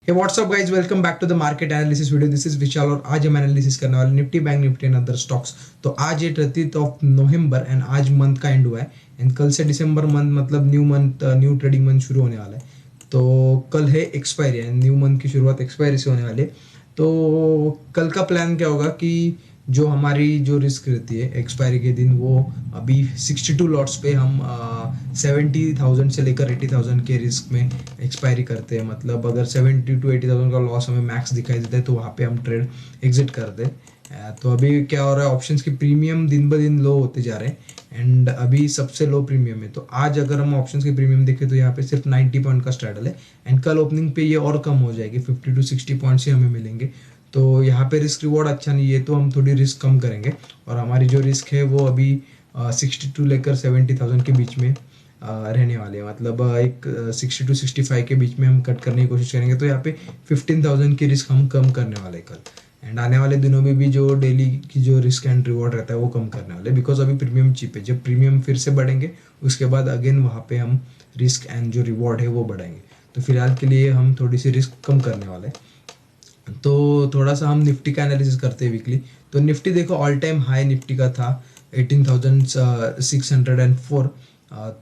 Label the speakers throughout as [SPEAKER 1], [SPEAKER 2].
[SPEAKER 1] Hey WhatsApp guys, welcome back to the market analysis video. This is Vishal और आज हम analysis करने वाले Nifty, bank Nifty and other stocks. तो आज ये 30 ऑफ नवंबर एंड आज मंथ का एंड हुआ है एंड कल से दिसंबर मंथ मतलब new month, new trading month शुरू होने वाला है। तो कल है एक्सपायरी एंड न्यू मंथ की शुरुआत एक्सपायरी से होने वाली है। तो कल का प्लान क्या होगा कि जो हमारी जो रिस्क रहती है एक्सपायरी के दिन, वो अभी 62 लॉट्स पे हम 70,000 से लेकर 80,000 के रिस्क में एक्सपायरी करते हैं। मतलब अगर 70 to 80,000 का लॉस हमें मैक्स दिखाई देता है तो वहाँ पे हम ट्रेड एग्जिट करते हैं। तो अभी क्या हो रहा है, ऑप्शंस की प्रीमियम दिन ब दिन लो होते जा रहे हैं एंड अभी सबसे लो प्रीमियम है। तो आज अगर हम ऑप्शंस के प्रीमियम देखें तो यहाँ पे सिर्फ 90 पॉइंट का स्ट्रैडल है एंड कल ओपनिंग पे ये और कम हो जाएगी, 50 to 60 पॉइंट से हमें मिलेंगे। तो यहाँ पे रिस्क रिवॉर्ड अच्छा नहीं है, तो हम थोड़ी रिस्क कम करेंगे और हमारी जो रिस्क है वो अभी 62 लेकर 70,000 के बीच में रहने वाले हैं। मतलब एक 60 to 65 के बीच में हम कट करने की कोशिश करेंगे। तो यहाँ पे 15,000 की रिस्क हम कम करने वाले हैं कल एंड आने वाले दिनों में भी जो डेली की जो रिस्क एंड रिवॉर्ड रहता है वो कम करने वाले, बिकॉज अभी प्रीमियम चीप है। जब प्रीमियम फिर से बढ़ेंगे उसके बाद अगेन वहाँ पे हम रिस्क एंड जो रिवॉर्ड है वो बढ़ाएंगे। तो फिलहाल के लिए हम थोड़ी सी रिस्क कम करने वाले हैं। तो थोड़ा सा हम निफ्टी का एनालिसिस करते हैं वीकली। तो निफ्टी देखो, ऑल टाइम हाई निफ्टी का था 18,604।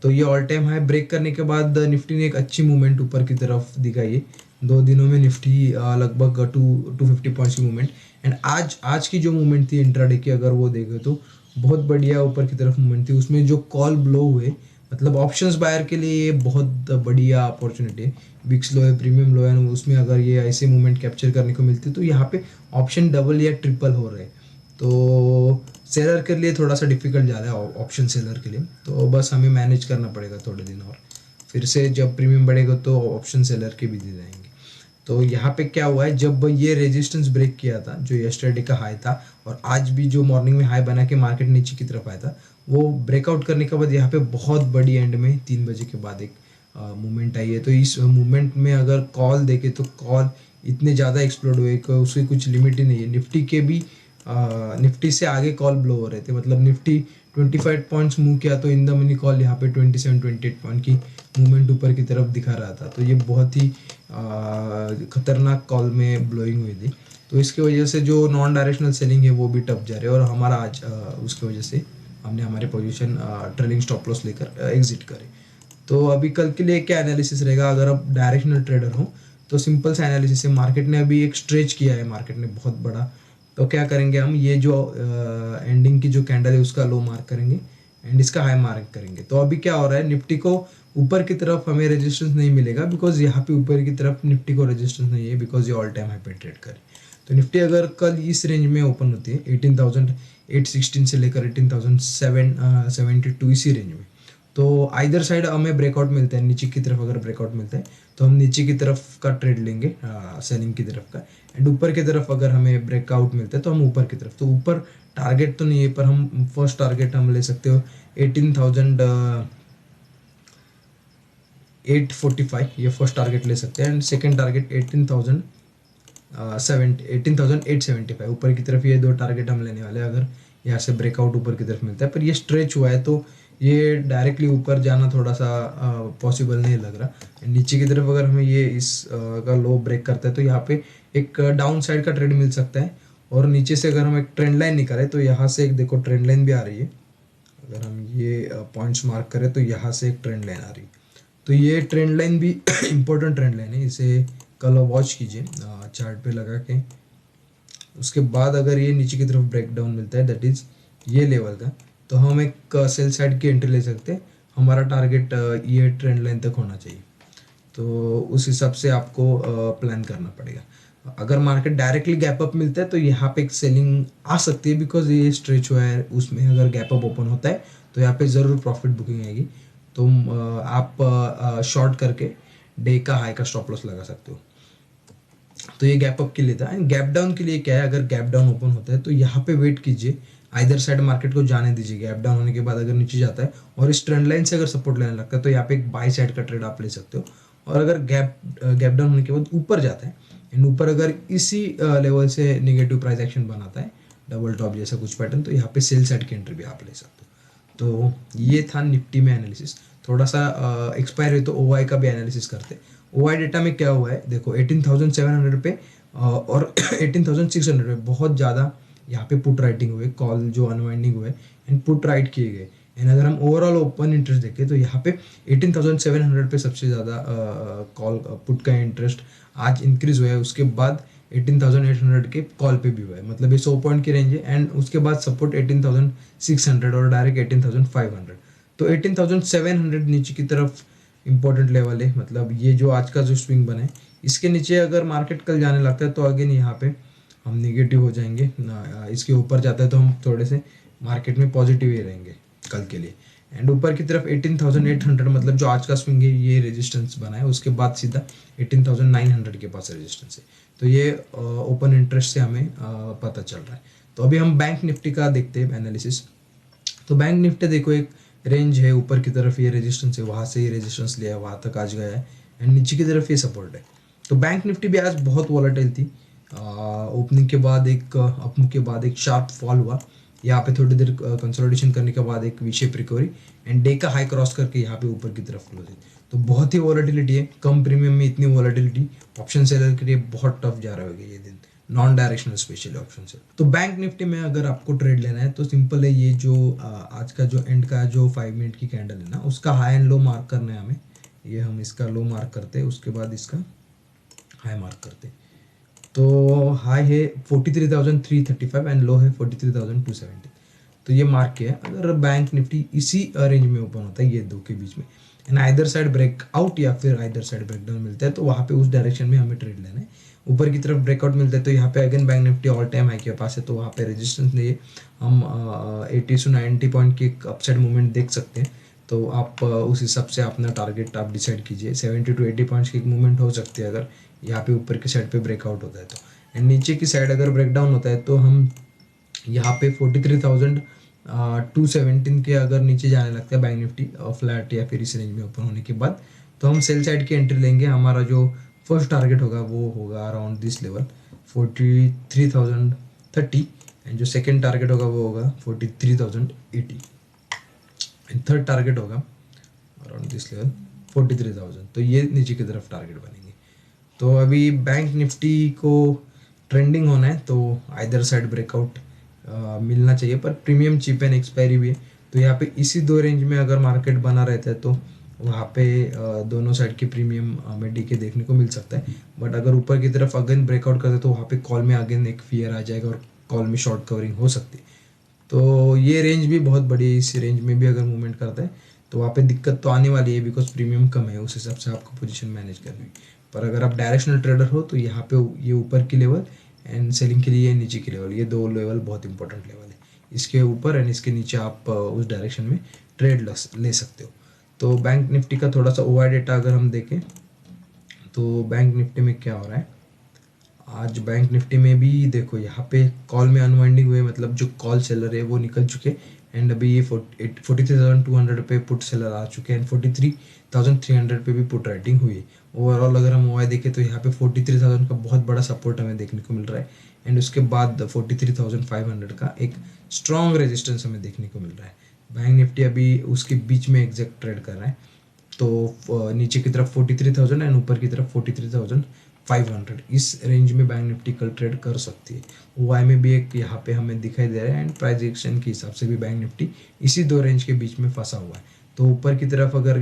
[SPEAKER 1] तो ये ऑल टाइम हाई ब्रेक करने के बाद निफ्टी ने एक अच्छी मूवमेंट ऊपर की तरफ दिखाई है। 2 दिनों में निफ्टी लगभग 250 पॉइंट्स की मूवमेंट एंड आज की जो मूवमेंट थी इंट्राडे की, अगर वो देखे तो बहुत बढ़िया ऊपर की तरफ मूवमेंट थी। उसमें जो कॉल ब्लो हुए, मतलब ऑप्शंस बायर के लिए ये बहुत बढ़िया अपॉर्चुनिटी है। विक्स लो है, प्रीमियम लो है, उसमें अगर ये ऐसे मूवमेंट कैप्चर करने को मिलती है तो यहाँ पे ऑप्शन डबल या ट्रिपल हो रहे हैं। तो सेलर के लिए थोड़ा सा डिफिकल्ट जा रहा है, ऑप्शन सेलर के लिए। तो बस हमें मैनेज करना पड़ेगा थोड़े दिन और फिर से जब प्रीमियम बढ़ेगा तो ऑप्शन सेलर के भी दे जाएंगे। तो यहाँ पे क्या हुआ है, जब ये रेजिस्टेंस ब्रेक किया था जो यस्टरडे का हाई था और आज भी जो मॉर्निंग में हाई बना के मार्केट नीचे की तरफ आया था, वो ब्रेकआउट करने के बाद यहाँ पे बहुत बड़ी एंड में 3 बजे के बाद एक मूवमेंट आई है। तो इस मूवमेंट में अगर कॉल देखे तो कॉल इतने ज़्यादा एक्सप्लोड हुए कि उसकी कुछ लिमिट ही नहीं है। निफ्टी के भी निफ्टी से आगे कॉल ब्लो हो रहे थे। मतलब निफ्टी 25 पॉइंट्स मूव किया तो इन द मनी कॉल यहाँ पे 27-28 पॉइंट की मूवमेंट ऊपर की तरफ दिखा रहा था। तो ये बहुत ही खतरनाक कॉल में ब्लोइंग हुई थी। तो इसकी वजह से जो नॉन डायरेक्शनल सेलिंग है वो भी टप जा रहे हैं और हमारा आज उसकी वजह से हमने हमारे पोजीशन ट्रेलिंग स्टॉप लॉस लेकर एग्जिट करे। तो अभी कल के लिए क्या एनालिसिस रहेगा, अगर आप डायरेक्शनल ट्रेडर हो तो सिंपल सा एनालिसिस है। मार्केट ने अभी एक स्ट्रेच किया है, मार्केट ने बहुत बड़ा। तो क्या करेंगे हम, ये जो एंडिंग की जो कैंडल है उसका लो मार्क करेंगे एंड इसका हाई मार्क करेंगे। तो अभी क्या हो रहा है, निफ्टी को ऊपर की तरफ हमें रेजिस्टेंस नहीं मिलेगा, बिकॉज यहाँ पे ऊपर की तरफ निफ्टी को रेजिस्टेंस नहीं है, बिकॉज ये ऑल टाइम हाई पे ट्रेड करे। तो निफ्टी अगर कल इस रेंज में ओपन होती है 18,816 से लेकर 18,772 इसी रेंज में, तो आइदर साइड हमें ब्रेकआउट मिलता है, नीचे की तरफ अगर ब्रेकआउट मिलता है तो हम नीचे की तरफ का ट्रेड लेंगे, सेलिंग की तरफ का। एंड ऊपर की तरफ अगर हमें ब्रेकआउट मिलता है तो हम ऊपर की तरफ। तो ऊपर टारगेट तो नहीं है, पर हम फर्स्ट टारगेट हम ले सकते हो 18,845, ये फर्स्ट टारगेट ले सकते हैं एंड सेकेंड टारगेट 18,875 ऊपर की तरफ। ये दो टारगेट हम लेने वाले हैं अगर यहाँ से ब्रेकआउट ऊपर की तरफ मिलता है। पर ये स्ट्रेच हुआ है तो ये डायरेक्टली ऊपर जाना थोड़ा सा पॉसिबल नहीं लग रहा। नीचे की तरफ अगर हमें ये इस का लो ब्रेक करता है तो यहाँ पे एक डाउन साइड का ट्रेड मिल सकता है। और नीचे से अगर हम एक ट्रेंड लाइन निकालें तो यहाँ से एक देखो ट्रेंड लाइन भी आ रही है। अगर हम ये पॉइंट्स मार्क करें तो यहाँ से एक ट्रेंड लाइन आ रही है। तो ये ट्रेंड लाइन भी इम्पोर्टेंट ट्रेंड लाइन है, इसे कल वॉच कीजिए चार्ट पे लगा के। उसके बाद अगर ये नीचे की तरफ ब्रेक डाउन मिलता है, दैट इज़ ये लेवल का, तो हम एक सेल साइड की एंट्री ले सकते हैं। हमारा टारगेट ये ट्रेंड लाइन तक होना चाहिए। तो उस हिसाब से आपको प्लान करना पड़ेगा। अगर मार्केट डायरेक्टली गैप अप मिलता है तो यहाँ पे एक सेलिंग आ सकती है, बिकॉज ये स्ट्रेच हुआ है, उसमें अगर गैप अप ओपन होता है तो यहाँ पे ज़रूर प्रॉफिट बुकिंग आएगी। तो आप शॉर्ट करके डे का हाई का स्टॉप लॉस लगा सकते हो। तो ये गैप अप के लिए था। एंड गैप डाउन के लिए क्या है, अगर गैप डाउन ओपन होता है तो यहाँ पे वेट कीजिए, आइदर साइड मार्केट को जाने दीजिए। गैप डाउन होने के बाद अगर नीचे जाता है और इस ट्रेंड लाइन से अगर सपोर्ट लेने लगता है तो यहाँ पे एक बाई साइड का ट्रेड आप ले सकते हो। और अगर गैप डाउन होने के बाद ऊपर जाता है एंड ऊपर अगर इसी लेवल से निगेटिव प्राइस एक्शन बनाता है, डबल टॉप जैसा कुछ पैटर्न, तो यहाँ पे सेल साइड की एंट्री भी आप ले सकते हो। तो ये था निफ्टी में एनालिसिस। थोड़ा सा एक्सपायर हुए तो OI का भी एनालिसिस करते हैं। OI डेटा में क्या हुआ है देखो, 18,700 पे और 18,600 पे बहुत ज़्यादा यहाँ पे पुट राइटिंग हुए, कॉल जो अनवाइंडिंग हुए एंड पुट राइट किए गए। एंड अगर हम ओवरऑल ओपन इंटरेस्ट देखें तो यहाँ पे 18,700 पे सबसे ज़्यादा कॉल पुट का इंटरेस्ट आज इंक्रीज हुआ है। उसके बाद 18,800 के कॉल पे भी हुआ है, मतलब ये 100 पॉइंट की रेंज है। एंड उसके बाद सपोर्ट 18,600 और डायरेक्ट 18,500। तो 18,700 नीचे की तरफ इंपॉर्टेंट लेवल है, मतलब ये जो आज का जो स्विंग बना है इसके नीचे अगर मार्केट कल जाने लगता है तो अगेन यहाँ पे हम निगेटिव हो जाएंगे। इसके ऊपर जाता है तो हम थोड़े से मार्केट में पॉजिटिव ही रहेंगे कल के लिए। एंड ऊपर की तरफ 18,800 मतलब जो आज का स्विंग है ये रेजिस्टेंस बना है, उसके बाद सीधा 18,900 के पास रेजिस्टेंस है। तो ये ओपन इंटरेस्ट से हमें पता चल रहा है। तो अभी हम बैंक निफ्टी का देखते हैं एनालिसिस। तो बैंक निफ्टी देखो, एक रेंज है, ऊपर की तरफ ये रेजिस्टेंस है, वहाँ से ये रेजिस्टेंस लिया है, वहाँ तक आज गया है। एंड नीचे की तरफ ये सपोर्ट है। तो बैंक निफ्टी भी आज बहुत वॉलेटाइल थी। ओपनिंग के बाद एक अप के बाद एक शार्प फॉल हुआ, यहाँ पे थोड़ी देर कंसोलिडेशन करने के बाद एक V shape recovery and day का हाई क्रॉस करके यहाँ पे ऊपर की तरफ क्लोज है। तो बहुत ही वॉलेटिलिटी है, कम प्रीमियम में इतनी वॉलेटिलिटी ऑप्शन सेलर के लिए बहुत टफ जा रहा होगा ये दिन, नॉन डायरेक्शनल स्पेशली ऑप्शन से। तो बैंक निफ्टी में अगर आपको ट्रेड लेना है तो सिंपल है, ये जो आज का जो एंड का जो 5 मिनट की कैंडल है ना, उसका हाई एंड लो मार्क करना है हमें। ये हम इसका लो मार्क करते हैं, उसके बाद इसका हाई मार्क करते हैं। तो हाई है 43,335 एंड लो है 43,270। तो ये मार्क किया है। अगर बैंक निफ्टी इसी रेंज में ओपन होता है ये दो के बीच में एंड आइदर साइड ब्रेकआउट या फिर आइदर साइड ब्रेकडाउन मिलता है तो वहाँ पे उस डायरेक्शन में हमें ट्रेड लेना है। ऊपर की तरफ ब्रेकआउट मिलता है तो यहाँ पे again bank Nifty all time high के पास है, तो वहाँ पे रेजिस्टेंस लिए हम 80 से 90 पॉइंट की एक अपसाइड मूवमेंट देख सकते हैं। तो आप उस हिसाब से अपना टारगेट आप डिसाइड कीजिए। 70 टू 80 पॉइंट्स की एक मूवमेंट हो सकती है अगर यहाँ पे ऊपर की साइड पे ब्रेकआउट होता है तो। एंड नीचे की साइड अगर ब्रेकडाउन होता है तो हम यहाँ पे 43,217 के अगर नीचे जाने लगता है बैंक निफ्टी फ्लैट या फिर इस रेंज में ओपन होने के बाद, तो हम सेल साइड की एंट्री लेंगे। हमारा जो फर्स्ट टारगेट होगा वो होगा अराउंड दिस लेवल 43,030 एंड जो सेकेंड टारगेट होगा वो होगा 43,080 एंड थर्ड टारगेट होगा अराउंड दिस लेवल 43,000। तो ये नीचे की तरफ टारगेट बनेंगे। तो अभी बैंक निफ्टी को ट्रेंडिंग होना है तो आइदर साइड ब्रेकआउट मिलना चाहिए, पर प्रीमियम चीप एंड एक्सपायरी भी है। तो यहाँ पे इसी दो रेंज में अगर मार्केट बना रहता है तो वहाँ पे दोनों साइड की प्रीमियम में डीके देखने को मिल सकता है। बट अगर ऊपर की तरफ अगेन ब्रेकआउट करते तो वहाँ पे कॉल में अगेन एक फियर आ जाएगा और कॉल में शॉर्ट कवरिंग हो सकती है। तो ये रेंज भी बहुत बड़ी है, इस रेंज में भी अगर मूवमेंट करता है तो वहाँ पे दिक्कत तो आने वाली है बिकॉज प्रीमियम कम है, उस हिसाब से आपको पोजीशन मैनेज करनी है। पर अगर आप डायरेक्शनल ट्रेडर हो तो यहाँ पे ये ऊपर की लेवल एंड सेलिंग के लिए नीचे की लेवल, ये दो लेवल बहुत इंपॉर्टेंट लेवल है। इसके ऊपर एंड इसके नीचे आप उस डायरेक्शन में ट्रेड ले सकते हो। तो बैंक निफ्टी का थोड़ा सा OI डेटा अगर हम देखें तो बैंक निफ्टी में क्या हो रहा है आज। बैंक निफ्टी में भी देखो यहाँ पे कॉल में अनवाइंडिंग हुए, मतलब जो कॉल सेलर है वो निकल चुके एंड अभी ये 43,200 पे पुट सेलर आ चुके हैं एंड 43,300 पे भी पुट राइटिंग हुई है। ओवरऑल अगर हम OI देखें तो यहाँ पे 43,000 का बहुत बड़ा सपोर्ट हमें देखने को मिल रहा है एंड उसके बाद 43,500 का एक स्ट्रॉन्ग रेजिस्टेंस हमें देखने को मिल रहा है। बैंक निफ्टी अभी उसके बीच में एग्जैक्ट ट्रेड कर रहा है। तो नीचे की तरफ 43,000 एंड ऊपर की तरफ 43,500, इस रेंज में बैंक निफ्टी कल ट्रेड कर सकती है। OI में भी एक यहाँ पे हमें दिखाई दे रहा है एंड प्राइस एक्शन के हिसाब से भी बैंक निफ्टी इसी दो रेंज के बीच में फंसा हुआ है। तो ऊपर की तरफ अगर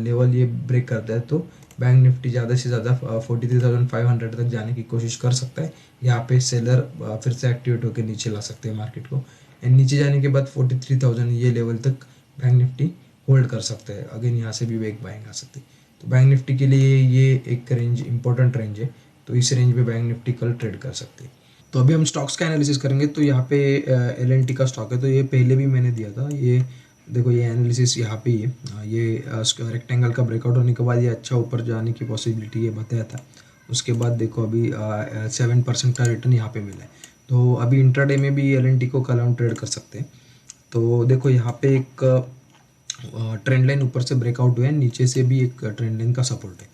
[SPEAKER 1] लेवल ये ब्रेक करता है तो बैंक निफ्टी ज़्यादा से ज़्यादा 43,500 तक जाने की कोशिश कर सकता है। यहाँ पे सेलर फिर से एक्टिवेट होकर नीचे ला सकते हैं मार्केट को एंड नीचे जाने के बाद 43,000 ये लेवल तक बैंक निफ्टी होल्ड कर सकते हैं। अगेन यहाँ से भी एक बाइंग आ सकती है। तो बैंक निफ्टी के लिए ये एक रेंज इंपॉर्टेंट रेंज है, तो इस रेंज में बैंक निफ्टी कल ट्रेड कर सकते हैं। तो अभी हम स्टॉक्स का एनालिसिस करेंगे। तो यहाँ पे L&T का स्टॉक है, तो ये पहले भी मैंने दिया था। ये देखो ये एनालिसिस यहाँ पे ही है। ये रेक्टेंगल का ब्रेकआउट होने के बाद ये अच्छा ऊपर जाने की पॉसिबिलिटी ये बताया था। उसके बाद देखो अभी 7% का रिटर्न यहाँ पे मिला है। तो अभी इंट्राडे में भी L&T को कल हम ट्रेड कर सकते हैं। तो देखो यहाँ पे एक ट्रेंड लाइन ऊपर से ब्रेकआउट हुआ है, नीचे से भी एक ट्रेंड लाइन का सपोर्ट है।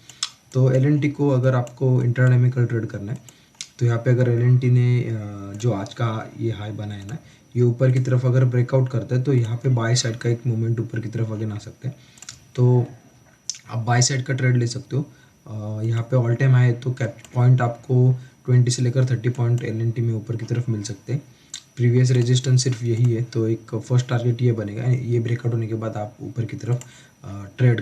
[SPEAKER 1] तो L&T को अगर आपको इंट्राडे में कल ट्रेड करना है तो यहाँ पे अगर L&T ने जो आज का ये हाई बनाया ना, ये ऊपर की तरफ अगर ब्रेकआउट करता है तो यहाँ पे बाय साइड का एक मूवमेंट ऊपर की तरफ अगेन आ सकता है। तो आप बाय साइड का ट्रेड ले सकते हो। यहाँ पे ऑल टाइम हाई है तो कैप पॉइंट आपको 20 से लेकर 30 पॉइंट LNT में ऊपर की तरफ मिल सकते हैं। प्रीवियस रेजिस्टेंस सिर्फ यही है, तो एक फर्स्ट टारगेट ये बनेगा। ये ब्रेकआउट होने के बाद आप ऊपर की तरफ ट्रेड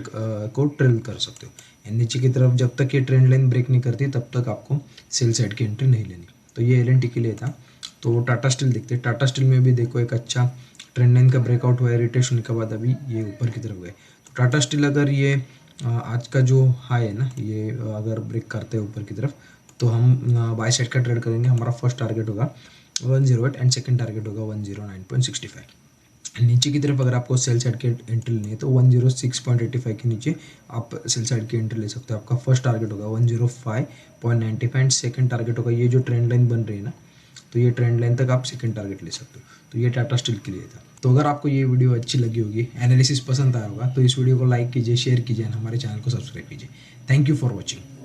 [SPEAKER 1] को ट्रेल कर सकते हो। एंड नीचे की तरफ जब तक ये ट्रेंड लाइन ब्रेक नहीं करती तब तक आपको सेल साइड की एंट्री नहीं लेनी। तो ये LNT के लिए था। तो टाटा स्टील देखते हैं। टाटा स्टील में भी देखो एक अच्छा ट्रेंड लाइन का ब्रेकआउट हुआ है, रिटेस्ट होने के बाद अभी ये ऊपर की तरफ गए। तो टाटा स्टील अगर ये आज का जो हाई है ना, ये अगर ब्रेक करते हैं ऊपर की तरफ तो हम बाय साइड का ट्रेड करेंगे। हमारा फर्स्ट टारगेट होगा 108 एंड सेकंड टारगेट होगा 109.65। नीचे की तरफ अगर आपको सेल साइड की एंट्री लेनी है तो 106.85 के नीचे आप सेल साइड की एंट्री ले सकते हो। आपका फर्स्ट टारगेट होगा 105.95 एंड सेकंड टारगेट होगा ये जो ट्रेंड लाइन बन रही है ना, तो ये ट्रेंड लाइन तक आप सेकंड टारगेट ले सकते हो। तो ये टाटा स्टील के लिए था। तो अगर आपको ये वीडियो अच्छी लगी होगी, एनालिसिस पसंद आया होगा, तो इस वीडियो को लाइक कीजिए, शेयर कीजिए और हमारे चैनल को सब्सक्राइब कीजिए। Thank you for watching.